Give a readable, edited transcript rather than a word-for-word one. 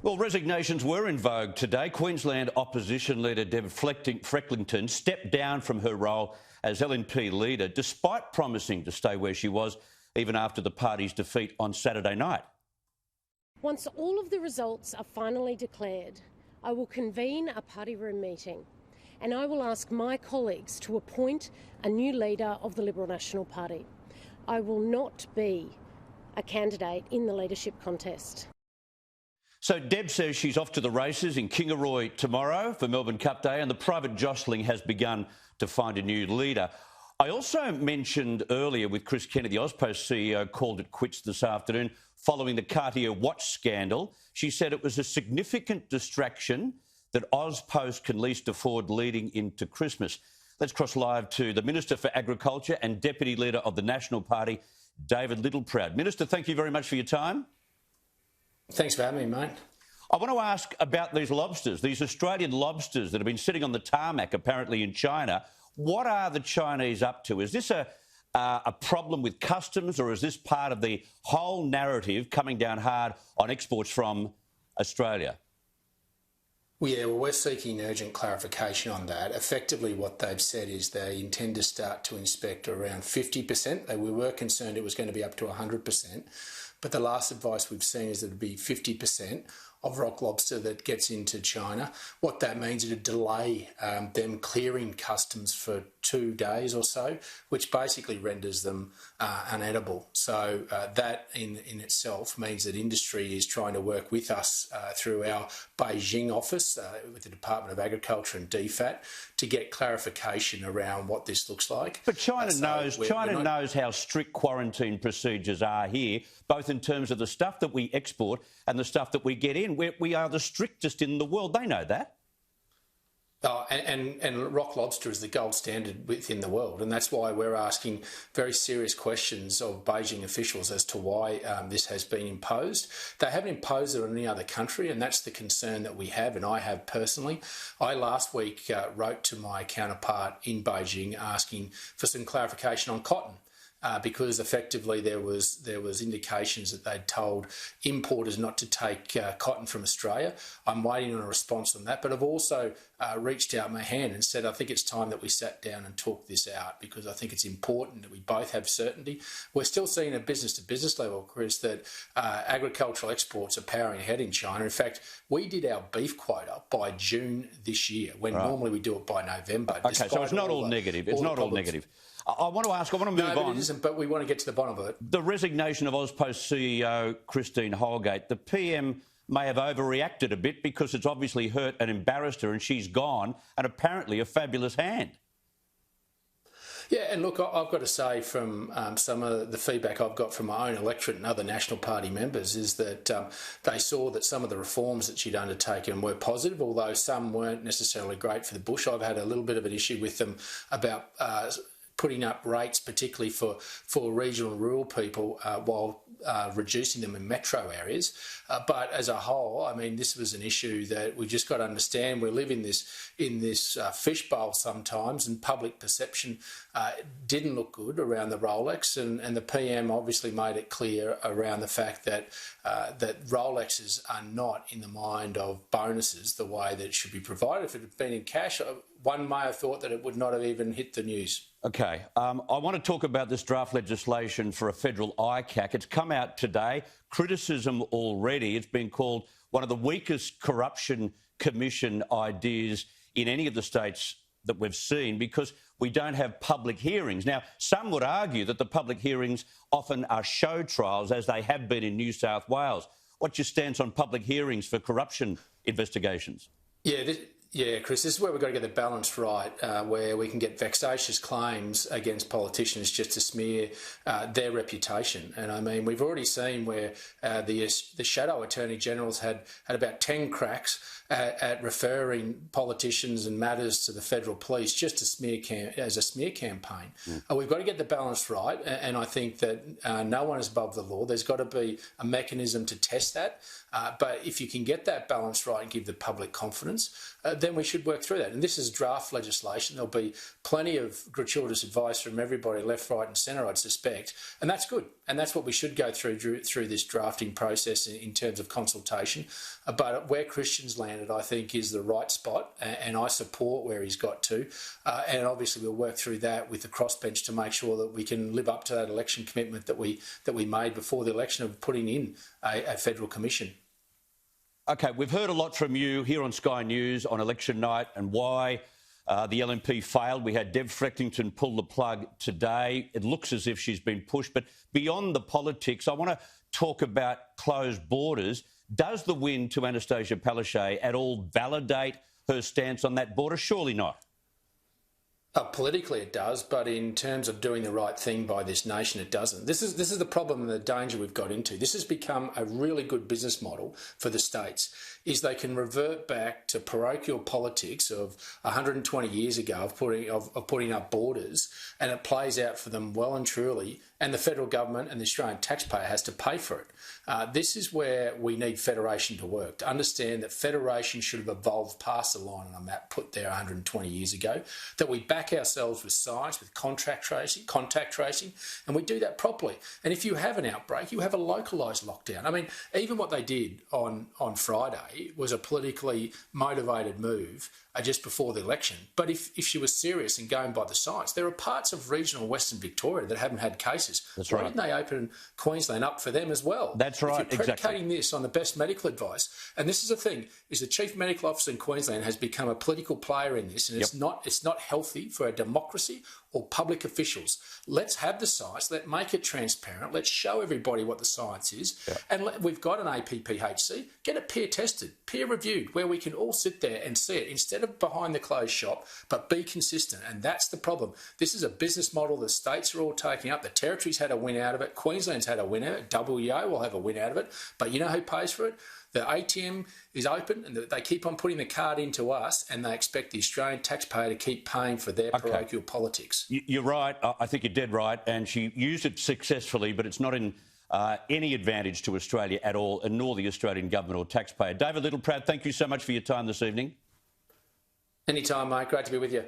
Well, resignations were in vogue today. Queensland opposition leader David FRECKLINGTON stepped down from her role as LNP leader, despite promising to stay where she was, even after the party's defeat on Saturday night. Once all of the results are finally declared, I will convene a party room meeting and I will ask my colleagues to appoint a new leader of the Liberal National Party. I will not be a candidate in the leadership contest. So Deb says she's off to the races in Kingaroy tomorrow for Melbourne Cup Day, and the private jostling has begun to find a new leader. I also mentioned earlier with Chris Kenny, the AusPost CEO, called it quits this afternoon following the Cartier watch scandal. She said it was a significant distraction that AusPost can least afford leading into Christmas. Let's cross live to the Minister for Agriculture and Deputy Leader of the National Party, David Littleproud. Minister, thank you very much for your time. Thanks for having me, mate. I want to ask about these lobsters, these Australian lobsters that have been sitting on the tarmac, apparently in China. What are the Chinese up to? Is this a problem with customs, or is this part of the whole narrative coming down hard on exports from Australia? Well, we're seeking urgent clarification on that. Effectively, what they've said is they intend to start to inspect around 50%. We were concerned it was going to be up to 100%. But the last advice we've seen is that it would be 50% of rock lobster that gets into China. What that means is to delay them clearing customs for 2 days or so, which basically renders them inedible. So that in itself means that industry is trying to work with us through our Beijing office with the Department of Agriculture and DFAT to get clarification around what this looks like. But China knows how strict quarantine procedures are here, both in terms of the stuff that we export and the stuff that we get in. We are the strictest in the world. They know that. And rock lobster is the gold standard within the world, and that's why we're asking very serious questions of Beijing officials as to why this has been imposed. They haven't imposed it on any other country, and that's the concern that we have, and I have personally. I last week wrote to my counterpart in Beijing asking for some clarification on cotton. Because effectively there was indications that they'd told importers not to take cotton from Australia. I'm waiting on a response on that, but I've also reached out my hand and said I think it's time that we sat down and talked this out, because I think it's important that we both have certainty. We're still seeing at business-to-business level, Chris, that agricultural exports are powering ahead in China. In fact, we did our beef quota by June this year, when normally we do it by November. Okay, so it's not all negative. It's not all negative. I want to move on. No, but it isn't, but we want to get to the bottom of it. The resignation of AusPost CEO Christine Holgate, the PM may have overreacted a bit because it's obviously hurt and embarrassed her, and she's gone, and apparently a fabulous hand. Yeah, and look, I've got to say from some of the feedback I've got from my own electorate and other National Party members is that they saw that some of the reforms that she'd undertaken were positive, although some weren't necessarily great for the bush. I've had a little bit of an issue with them about putting up rates, particularly for regional and rural people, while reducing them in metro areas. But as a whole, I mean, this was an issue that we just got to understand. We live in this fishbowl sometimes, and public perception didn't look good around the Rolex, and the PM obviously made it clear around the fact that that Rolexes are not in the mind of bonuses the way that it should be provided. If it had been in cash, one may have thought that it would not have even hit the news. OK, I want to talk about this draft legislation for a federal ICAC. It's come out today. Criticism already. It's been called one of the weakest corruption commission ideas in any of the states that we've seen, because we don't have public hearings. Now, some would argue that the public hearings often are show trials, as they have been in New South Wales. What's your stance on public hearings for corruption investigations? Yeah, Chris, this is where we've got to get the balance right, where we can get vexatious claims against politicians just to smear their reputation. And I mean, we've already seen where the shadow Attorney Generals had about 10 cracks at referring politicians and matters to the federal police just to as a smear campaign. We've got to get the balance right, and I think that no one is above the law. There's got to be a mechanism to test that. But if you can get that balance right and give the public confidence, then we should work through that. And this is draft legislation. There'll be plenty of gratuitous advice from everybody, left, right and centre, I'd suspect. And that's good. And that's what we should go through this drafting process in terms of consultation. But where Christian's landed, I think, is the right spot. And I support where he's got to. And obviously we'll work through that with the crossbench to make sure that we can live up to that election commitment that we made before the election of putting in a federal commission. OK, we've heard a lot from you here on Sky News on election night and why the LNP failed. We had Deb FRECKLINGTON pull the plug today. It looks as if she's been pushed. But beyond the politics, I want to talk about closed borders. Does the win to Anastasia Palaszczuk at all validate her stance on that border? Surely not. Politically it does, but in terms of doing the right thing by this nation, it doesn't. This is the problem and the danger we've got into. This has become a really good business model for the states, is they can revert back to parochial politics of 120 years ago of putting up borders, and it plays out for them well and truly, and the federal government and the Australian taxpayer has to pay for it. This is where we need federation to work, to understand that federation should have evolved past the line on a map put there 120 years ago, that we back ourselves with science, with contact tracing, and we do that properly. And if you have an outbreak, you have a localised lockdown. I mean, even what they did on Friday was a politically motivated move just before the election. But if she was serious and going by the science, there are parts of regional Western Victoria that haven't had cases. That's Why right. didn't they open Queensland up for them as well? That's right, If you're predicating exactly. this on the best medical advice, and this is the thing, is the Chief Medical Officer in Queensland has become a political player in this, and it's not healthy for a democracy or public officials. Let's have the science, let's make it transparent, let's show everybody what the science is, and we've got an APPHC, get it peer tested, peer reviewed, where we can all sit there and see it instead of behind the closed shop, but be consistent. And that's the problem. This is a business model the states are all taking up. The territories had a win out of it. Queensland's had a win out of it. WA will have a win out of it. But you know who pays for it? The ATM is open, and they keep on putting the card into us, and they expect the Australian taxpayer to keep paying for their parochial politics. You're right. I think you're dead right. And she used it successfully, but it's not in any advantage to Australia at all, and nor the Australian government or taxpayer. David Littleproud, thank you so much for your time this evening. Anytime, mate. Great to be with you.